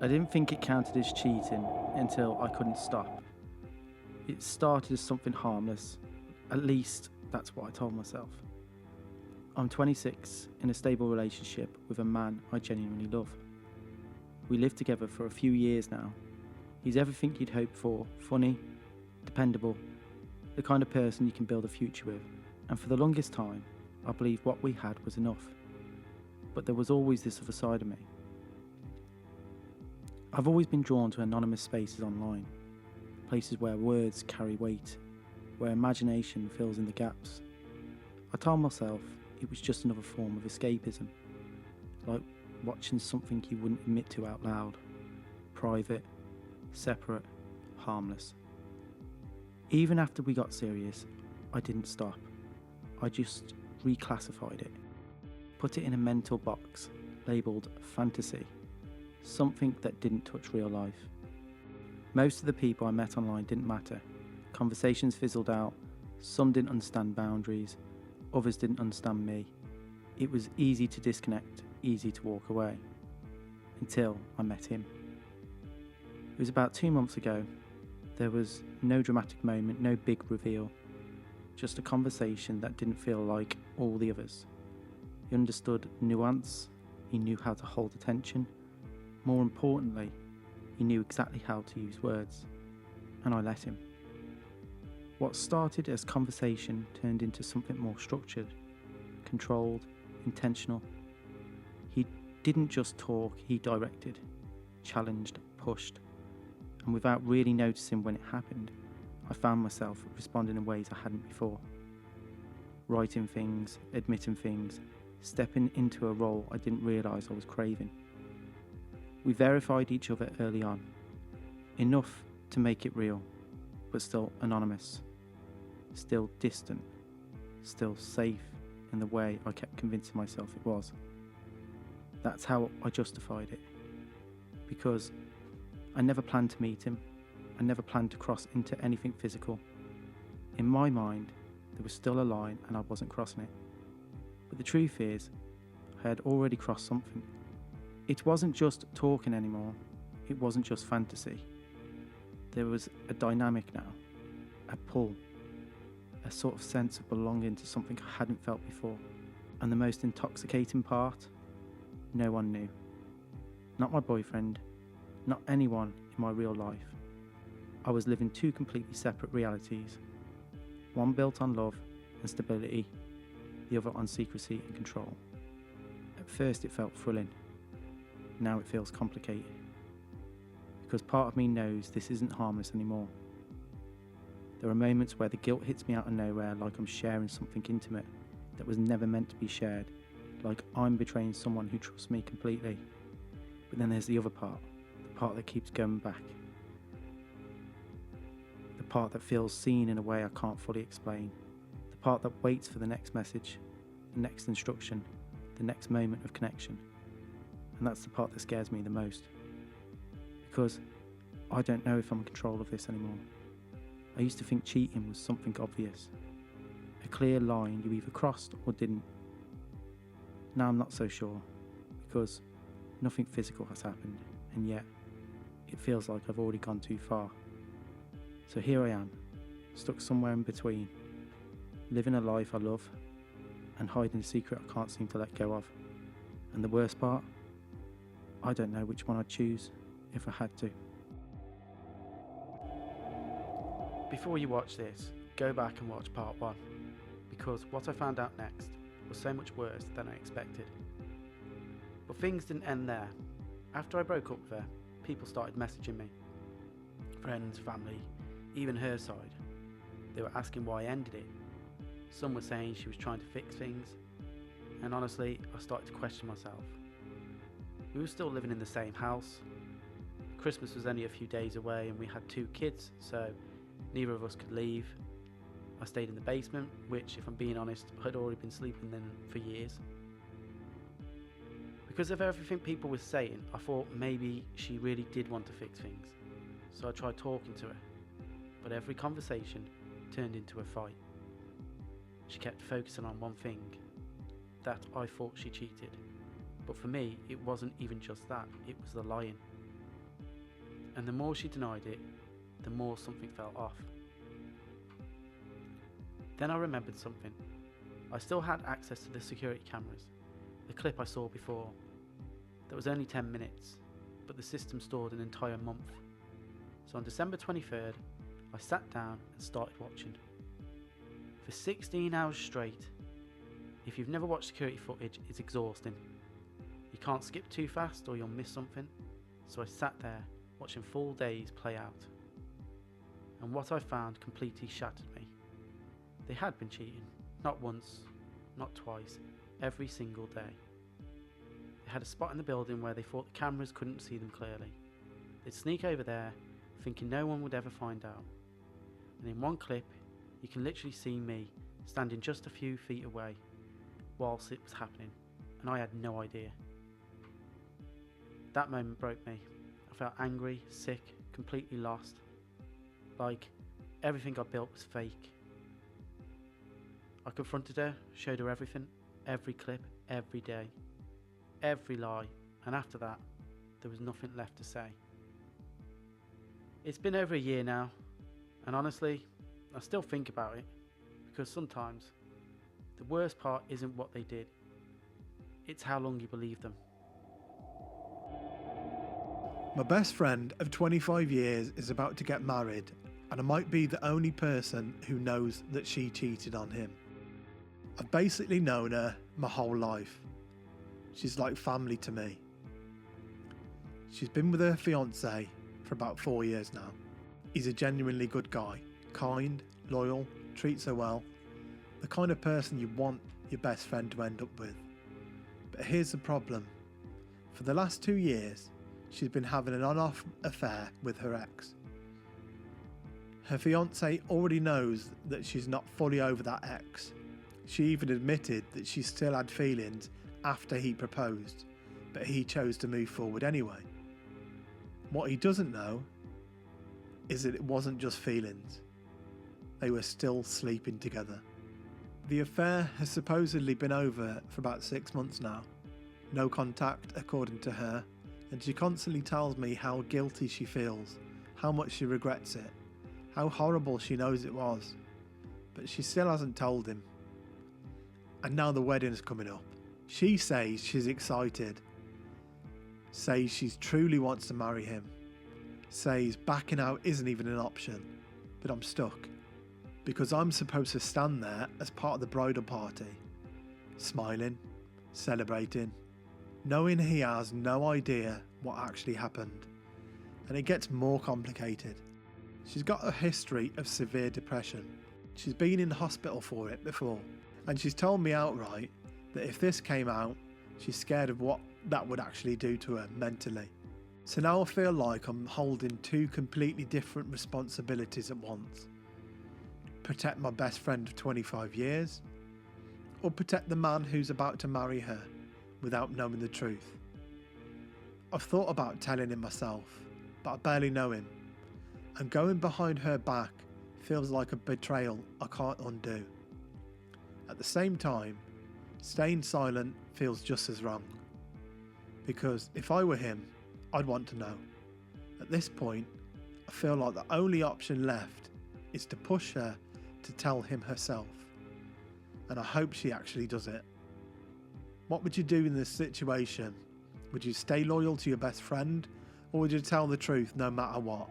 I didn't think it counted as cheating until I couldn't stop. It started as something harmless. At least that's what I told myself. I'm 26 in a stable relationship with a man I genuinely love. We lived together for a few years now. He's everything you'd hope for: funny, dependable, the kind of person you can build a future with. And for the longest time, I believed what we had was enough. But there was always this other side of me. I've always been drawn to anonymous spaces online, places where words carry weight, where imagination fills in the gaps. I told myself it was just another form of escapism, like watching something you wouldn't admit to out loud, private, separate, harmless. Even after we got serious, I didn't stop. I just reclassified it, put it in a mental box labelled fantasy, something that didn't touch real life. Most of the people I met online didn't matter. Conversations fizzled out, some didn't understand boundaries, others didn't understand me. It was easy to disconnect, easy to walk away. Until I met him. It was about 2 months ago. There was no dramatic moment, no big reveal. Just a conversation that didn't feel like all the others. He understood nuance, he knew how to hold attention. More importantly, he knew exactly how to use words. And I let him. What started as conversation turned into something more structured, controlled, intentional. He didn't just talk, he directed, challenged, pushed. And without really noticing when it happened, I found myself responding in ways I hadn't before. Writing things, admitting things, stepping into a role I didn't realise I was craving. We verified each other early on, enough to make it real, but still anonymous, still distant, still safe in the way I kept convincing myself it was. That's how I justified it, because I never planned to meet him. I never planned to cross into anything physical. In my mind, there was still a line and I wasn't crossing it. But the truth is, I had already crossed something. It wasn't just talking anymore. It wasn't just fantasy. There was a dynamic now, a pull, a sort of sense of belonging to something I hadn't felt before. And the most intoxicating part, no one knew. Not my boyfriend, not anyone in my real life. I was living two completely separate realities, one built on love and stability, the other on secrecy and control. At first it felt thrilling, now it feels complicated, because part of me knows this isn't harmless anymore. There are moments where the guilt hits me out of nowhere, like I'm sharing something intimate that was never meant to be shared, like I'm betraying someone who trusts me completely. But then there's the other part, the part that keeps going back. The part that feels seen in a way I can't fully explain. The part that waits for the next message, the next instruction, the next moment of connection. And that's the part that scares me the most. Because I don't know if I'm in control of this anymore. I used to think cheating was something obvious. A clear line you either crossed or didn't. Now I'm not so sure, because nothing physical has happened, and yet it feels like I've already gone too far. So here I am, stuck somewhere in between, living a life I love and hiding a secret I can't seem to let go of. And the worst part, I don't know which one I'd choose if I had to. Before you watch this, go back and watch part 1, because what I found out next was so much worse than I expected. But things didn't end there. After I broke up with her, people started messaging me. Friends, family, even her side. They were asking why I ended it. Some were saying she was trying to fix things, and honestly, I started to question myself. We were still living in the same house. Christmas was only a few days away and we had 2 kids, so neither of us could leave. I stayed in the basement, which, if I'm being honest, I'd already been sleeping in for years. Because of everything people were saying, I thought maybe she really did want to fix things. So I tried talking to her, but every conversation turned into a fight. She kept focusing on one thing, that I thought she cheated. But for me, it wasn't even just that, it was the lying. and the more she denied it, the more something felt off. Then I remembered something. I still had access to the security cameras, the clip I saw before. That was only 10 minutes, but the system stored an entire month. So on December 23rd, I sat down and started watching. For 16 hours straight. If you've never watched security footage, it's exhausting. You can't skip too fast or you'll miss something. So I sat there watching full days play out. And what I found completely shattered me. They had been cheating, not once, not twice, every single day. They had a spot in the building where they thought the cameras couldn't see them clearly. They'd sneak over there, thinking no one would ever find out. And in one clip, you can literally see me standing just a few feet away whilst it was happening, and I had no idea. That moment broke me. I felt angry, sick, completely lost. Like everything I built was fake. I confronted her, showed her everything, every clip, every day, every lie, and after that, there was nothing left to say. It's been over a year now, and honestly, I still think about it, because sometimes the worst part isn't what they did, it's how long you believe them. My best friend of 25 years is about to get married, and I might be the only person who knows that she cheated on him. I've basically known her my whole life. She's like family to me. She's been with her fiance for about 4 years now. He's a genuinely good guy, kind, loyal, treats her well, the kind of person you want your best friend to end up with. But here's the problem. For the last 2 years, she's been having an on-off affair with her ex. Her fiance already knows that she's not fully over that ex. She even admitted that she still had feelings after he proposed, but he chose to move forward anyway. What he doesn't know is that it wasn't just feelings. They were still sleeping together. The affair has supposedly been over for about 6 months now. No contact, according to her, and she constantly tells me how guilty she feels, how much she regrets it, how horrible she knows it was. But she still hasn't told him. And now the wedding is coming up. She says she's excited, says she truly wants to marry him, says backing out isn't even an option, but I'm stuck. Because I'm supposed to stand there as part of the bridal party, smiling, celebrating, knowing he has no idea what actually happened. And it gets more complicated. She's got a history of severe depression. She's been in hospital for it before. And she's told me outright that if this came out, she's scared of what that would actually do to her mentally. So now I feel like I'm holding two completely different responsibilities at once. Protect my best friend of 25 years, or protect the man who's about to marry her without knowing the truth. I've thought about telling him myself, but I barely know him. And going behind her back feels like a betrayal I can't undo. At the same time, staying silent feels just as wrong. Because if I were him, I'd want to know. At this point, I feel like the only option left is to push her to tell him herself. And I hope she actually does it. What would you do in this situation? Would you stay loyal to your best friend, or would you tell the truth no matter what?